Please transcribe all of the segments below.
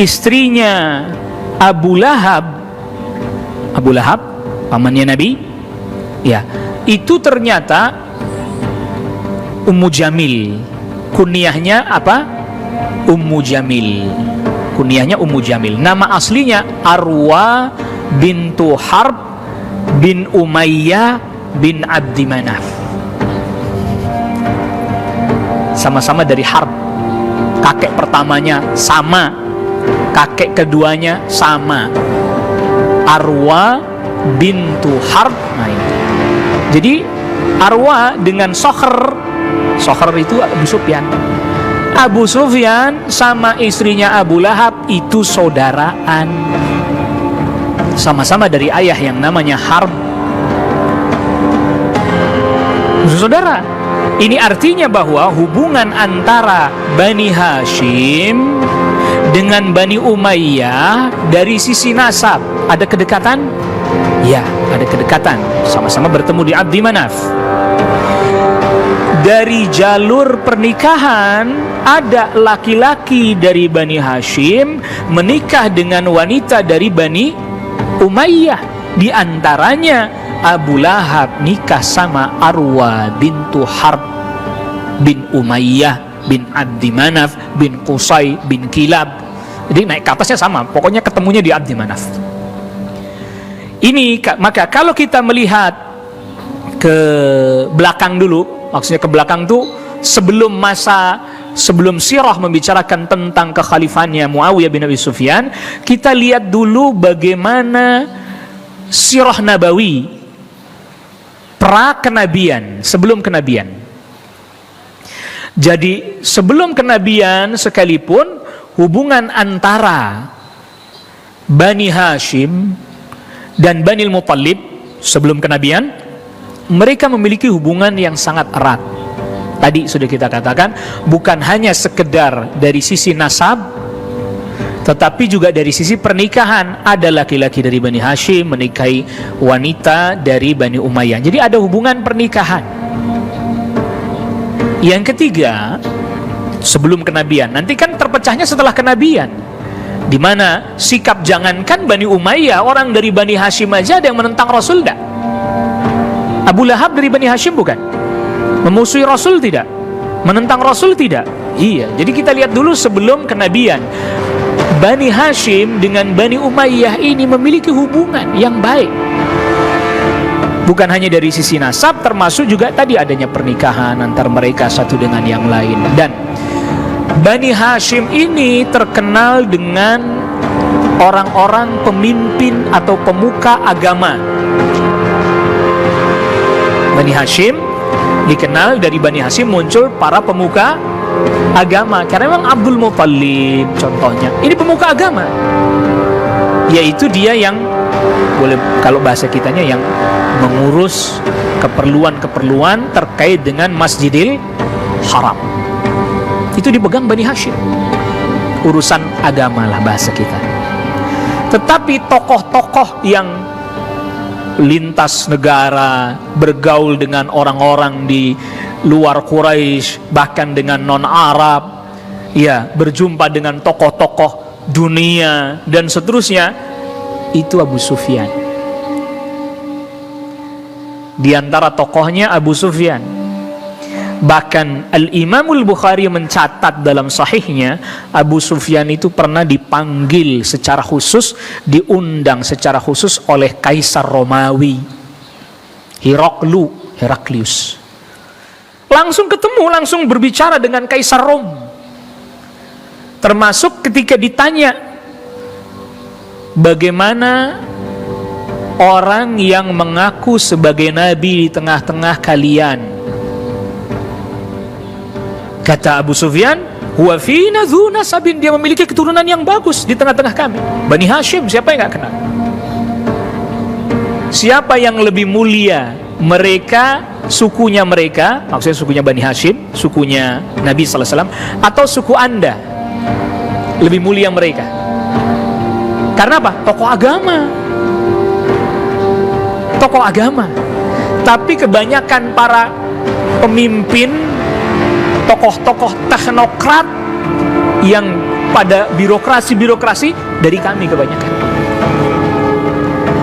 istrinya Abu Lahab, pamannya Nabi, ya, itu ternyata Ummu Jamil. Kunyahnya apa? Ummu Jamil. Kunyahnya Ummu Jamil. Nama aslinya Arwa bintu Harb bin Umayyah bin Abdi Manaf. Sama-sama dari Harb. Kakek pertamanya sama, kakek keduanya sama. Arwa bintu Harb. Nah, ini. Jadi Arwa dengan Sokhr itu Abu Sufyan. Abu Sufyan sama istrinya Abu Lahab itu saudaraan. Sama-sama dari ayah yang namanya Harb. Saudara, ini artinya bahwa hubungan antara Bani Hashim dengan Bani Umayyah dari sisi nasab ada kedekatan? Ya, ada kedekatan. Sama-sama bertemu di Abdi Manaf. Dari jalur pernikahan, ada laki-laki dari Bani Hashim menikah dengan wanita dari Bani Umayyah. Di antaranya Abu Lahab nikah sama Arwa bintu Harb bin Umayyah bin Abdi Manaf bin Qusay bin Kilab. Jadi naik ke atasnya sama, pokoknya ketemunya di Abdi Manaf. Ini, maka kalau kita melihat ke belakang dulu, maksudnya ke belakang tuh sebelum sirah membicarakan tentang kekhalifahannya Muawiyah bin Abi Sufyan, kita lihat dulu bagaimana sirah Nabawi pra kenabian, sebelum kenabian. Jadi sebelum kenabian sekalipun hubungan antara Bani Hashim dan Bani Muttalib sebelum kenabian, mereka memiliki hubungan yang sangat erat. Tadi sudah kita katakan, bukan hanya sekedar dari sisi nasab, tetapi juga dari sisi pernikahan. Ada laki-laki dari Bani Hashim menikahi wanita dari Bani Umayyah. Jadi ada hubungan pernikahan. Yang ketiga, sebelum kenabian. Nanti kan terpecahnya setelah kenabian, di mana sikap jangankan Bani Umayyah, orang dari Bani Hashim aja ada yang menentang Rasul. Tidak. Abu Lahab dari Bani Hashim bukan? Memusuhi Rasul tidak? Menentang Rasul tidak? Iya. Jadi kita lihat dulu sebelum kenabian, Bani Hashim dengan Bani Umayyah ini memiliki hubungan yang baik. Bukan hanya dari sisi nasab, termasuk juga tadi adanya pernikahan antar mereka satu dengan yang lain. Dan Bani Hashim ini terkenal dengan orang-orang pemimpin atau pemuka agama. Bani Hashim dikenal, dari Bani Hashim muncul para pemuka agama. Karena memang Abdul Muttalib contohnya, ini pemuka agama, yaitu dia yang boleh, kalau bahasa kitanya, yang mengurus keperluan-keperluan terkait dengan Masjidil Haram. Itu dipegang Bani Hashim, urusan agama lah bahasa kita. Tetapi tokoh-tokoh yang lintas negara, bergaul dengan orang-orang di luar Quraisy, bahkan dengan non-Arab, ya, berjumpa dengan tokoh-tokoh dunia dan seterusnya, itu Abu Sufyan. Di antara tokohnya Abu Sufyan. Bahkan Al-Imamul Bukhari mencatat dalam sahihnya, Abu Sufyan itu pernah dipanggil secara khusus, diundang secara khusus oleh Kaisar Romawi Heraklius. Langsung ketemu, langsung berbicara dengan Kaisar Rom. Termasuk ketika ditanya bagaimana orang yang mengaku sebagai nabi di tengah-tengah kalian. Kata Abu Sufyan, huwa fina dzu nasabin, dia memiliki keturunan yang bagus di tengah-tengah kami. Bani Hashim, siapa yang gak kenal? Siapa yang lebih mulia? Mereka, sukunya mereka, maksudnya sukunya Bani Hashim, sukunya Nabi SAW, atau suku Anda? Lebih mulia mereka. Karena apa? Tokoh agama. Tokoh agama. Tapi kebanyakan para pemimpin, tokoh-tokoh teknokrat yang pada birokrasi dari kami kebanyakan.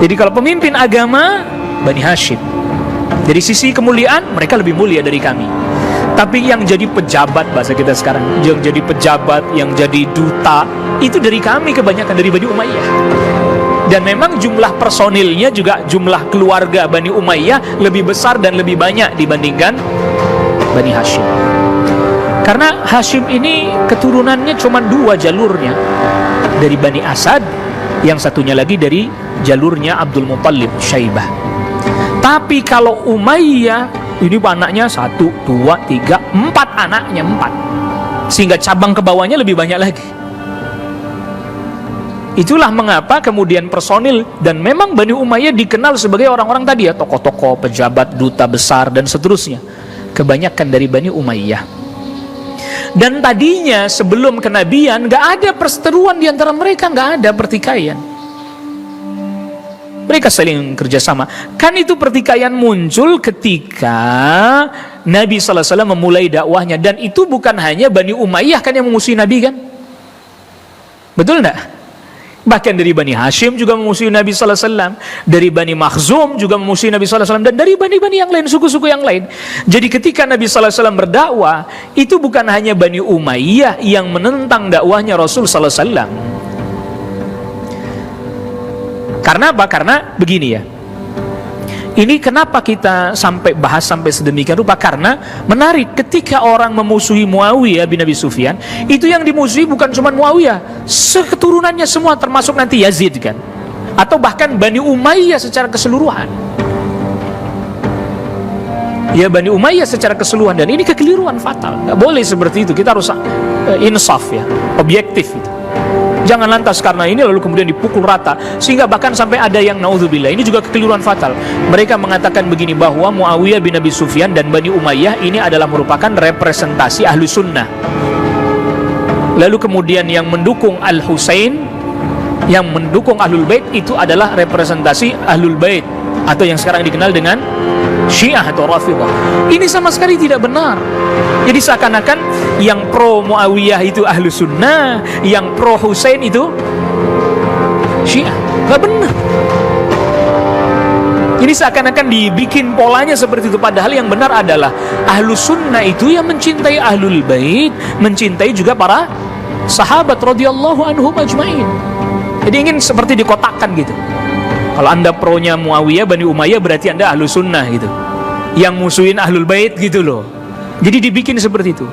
Jadi kalau pemimpin agama Bani Hashim, dari sisi kemuliaan mereka lebih mulia dari kami. Tapi yang jadi pejabat, bahasa kita sekarang, yang jadi pejabat, yang jadi duta, itu dari kami kebanyakan, dari Bani Umayyah. Dan memang jumlah personilnya juga, jumlah keluarga Bani Umayyah lebih besar dan lebih banyak dibandingkan Bani Hashim. Karena Hashim ini keturunannya cuma 2 jalurnya, dari Bani Asad, yang satunya lagi dari jalurnya Abdul Muttalib, Syaibah. Tapi kalau Umayyah, ini anaknya 1, 2, 3, 4 anaknya, 4. Sehingga cabang ke bawahnya lebih banyak lagi. Itulah mengapa kemudian personil, dan memang Bani Umayyah dikenal sebagai orang-orang tadi ya, tokoh-tokoh, pejabat, duta besar, dan seterusnya. Kebanyakan dari Bani Umayyah. Dan tadinya sebelum kenabian gak ada perseteruan di antara mereka, gak ada pertikaian. Mereka saling kerjasama. Kan itu pertikaian muncul ketika Nabi SAW memulai dakwahnya. Dan itu bukan hanya Bani Umayyah kan yang memusuhi Nabi kan? Betul enggak? Bahkan dari Bani Hashim juga memusuhi Nabi SAW, dari Bani Makhzum juga memusuhi Nabi SAW, dan dari Bani-Bani yang lain, suku-suku yang lain. Jadi ketika Nabi SAW berdakwah, itu bukan hanya Bani Umayyah yang menentang dakwahnya Rasul SAW. Karena apa? Karena begini ya, ini kenapa kita sampai bahas sampai sedemikian rupa? Karena menarik, ketika orang memusuhi Muawiyah bin Abi Sufyan, itu yang dimusuhi bukan cuma Muawiyah, seketurunannya semua, termasuk nanti Yazid kan, atau bahkan Bani Umayyah secara keseluruhan. Ya, Bani Umayyah secara keseluruhan. Dan ini kekeliruan fatal, nggak boleh seperti itu. Kita harus insaf ya, objektif itu. Jangan lantas karena ini lalu kemudian dipukul rata, sehingga bahkan sampai ada yang naudzubillah, ini juga kekeliruan fatal. Mereka mengatakan begini, bahwa Muawiyah bin Abi Sufyan dan Bani Umayyah ini adalah merupakan representasi ahlu sunnah. Lalu kemudian yang mendukung Al-Husain, yang mendukung Ahlul Bait, itu adalah representasi Ahlul Bait, atau yang sekarang dikenal dengan Syiah atau Rafidhah. Ini sama sekali tidak benar. Jadi seakan-akan yang pro Muawiyah itu ahlu sunnah, yang pro Husain itu Syiah. Gak benar. Ini seakan-akan dibikin polanya seperti itu. Padahal yang benar adalah ahlu sunnah itu yang mencintai Ahlul Bait, mencintai juga para sahabat radhiyallahu anhum ajmain. Jadi ingin seperti dikotakkan gitu. Kalau anda pronya Muawiyah, Bani Umayyah, berarti anda ahlu sunnah gitu, yang musuhin Ahlul Bait gitu loh. Jadi dibikin seperti itu.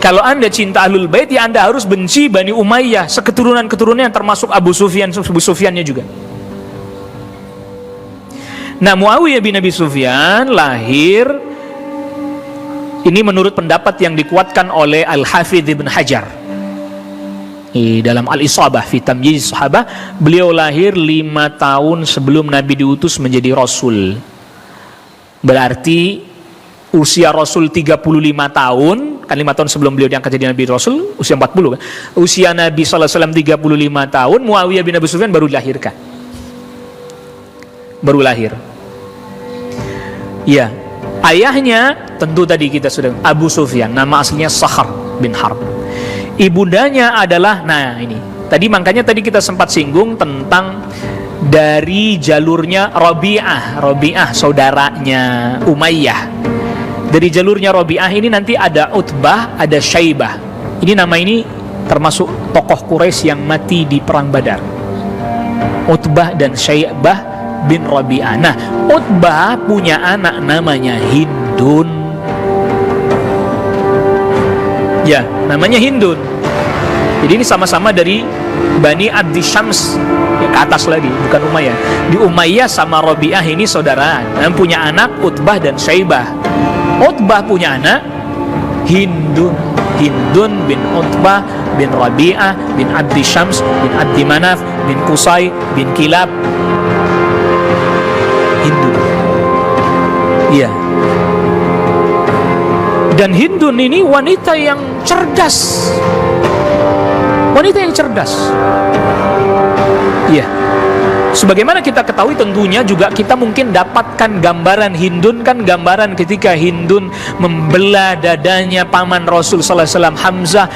Kalau anda cinta Ahlul Bait, ya anda harus benci Bani Umayyah, seketurunan-keturunannya, termasuk Abu Sufyannya juga. Nah, Muawiyah bin Abi Sufyan lahir, ini menurut pendapat yang dikuatkan oleh Al-Hafidh Ibn Hajar dalam Al-Isabah fi Tamyiz Sahabah. Beliau lahir 5 tahun sebelum Nabi diutus menjadi Rasul. Berarti usia Rasul 35 tahun, kan 5 tahun sebelum beliau diangkat jadi Nabi Rasul, usia 40 kan. Usia Nabi SAW 35 tahun, Muawiyah bin Abi Sufyan baru dilahirkan. Baru lahir. Ya, ayahnya tentu tadi kita sudah, Abu Sufyan, nama aslinya Sakhar bin Harb. Ibundanya adalah, nah ini tadi, makanya tadi kita sempat singgung tentang dari jalurnya Rabi'ah saudaranya Umayyah. Dari jalurnya Rabi'ah ini nanti ada Utbah, ada Syaibah. Ini nama ini termasuk tokoh Quraisy yang mati di perang Badar. Utbah dan Syaibah bin Rabi'ah. Nah, Utbah punya anak namanya Hindun. Ya, namanya Hindun. Jadi ini sama-sama dari Bani Abdi Syams, ya, ke atas lagi, bukan Umayyah. Di Umayyah sama Rabi'ah ini saudaraan, dan punya anak Utbah dan Syaibah. Utbah punya anak Hindun bin Utbah bin Rabi'ah bin Abdi Syams bin Abdi Manaf bin Qusay bin Kilab. Hindun. Iya. Dan Hindun ini wanita yang cerdas. Wanita yang cerdas. Iya. Sebagaimana kita ketahui, tentunya juga kita mungkin dapatkan gambaran Hindun, kan gambaran ketika Hindun membelah dadanya paman Rasul sallallahu alaihi wasallam Hamzah.